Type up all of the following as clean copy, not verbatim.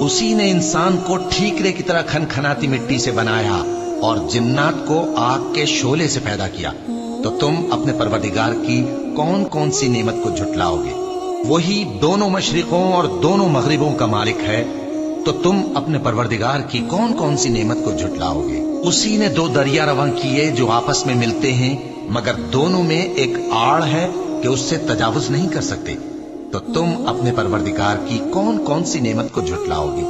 उसी ने इंसान को ठीकरे की तरह खनखनाती मिट्टी से बनाया और जिन्नात को आग के शोले से पैदा किया। तो तुम अपने परवरदिगार की कौन कौन सी नेमत को झुटलाओगे? वही दोनों मशरिकों और दोनों मगरिबों का मालिक है, तो तुम अपने परवरदिगार की कौन कौन सी नेमत को झुटलाओगे? उसी ने दो दरिया रवां किए जो आपस में मिलते हैं, मगर दोनों में एक आड़ है कि उससे तजावुज नहीं कर सकते। तो तुम अपने परवरदिगार की कौन कौन सी नेमत को झुटलाओगे?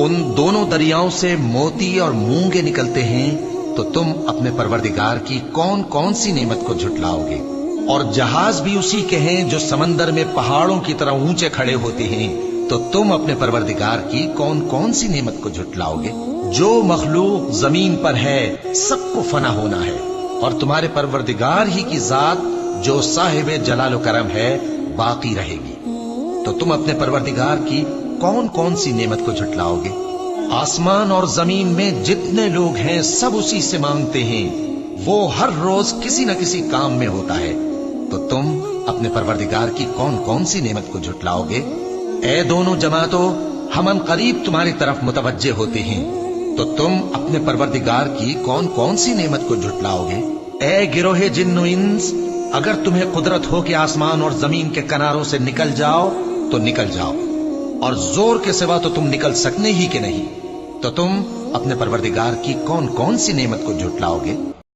उन दोनों दरियाओं से मोती और मूंगे निकलते हैं, तो तुम अपने परवरदिगार की कौन कौन सी नेमत को झुटलाओगे? और जहाज भी उसी के हैं जो समंदर में पहाड़ों की तरह ऊंचे खड़े होते हैं, तो तुम अपने परवरदिगार की कौन कौन सी नेमत को झुटलाओगे? जो मखलूक जमीन पर है सबको फना होना है, और तुम्हारे परवरदिगार ही की जात जो साहिब जलाल करम है बाकी रहेगी। तो तुम अपने परवरदिगार की कौन कौन सी नेमत को झुटलाओगे? आसमान और जमीन में जितने लोग हैं सब उसी से मांगते हैं, वो हर रोज किसी न किसी काम में होता है। तो तुम अपने परवरदिगार की कौन कौन सी नेमत को झुटलाओगे? ए दोनों जमातों, हम करीब तुम्हारी तरफ मुतवज्जे होते हैं, तो तुम अपने परवरदिगार की कौन कौन सी नेमत को झुटलाओगे? ए गिरोहे जिन्नो इंस, अगर तुम्हें कुदरत हो कि आसमान और जमीन के किनारों से निकल जाओ तो निकल जाओ, और जोर के सिवा तो तुम निकल सकने ही के नहीं। तो तुम अपने परवरदिगार की कौन कौन सी नेमत को झुटलाओगे?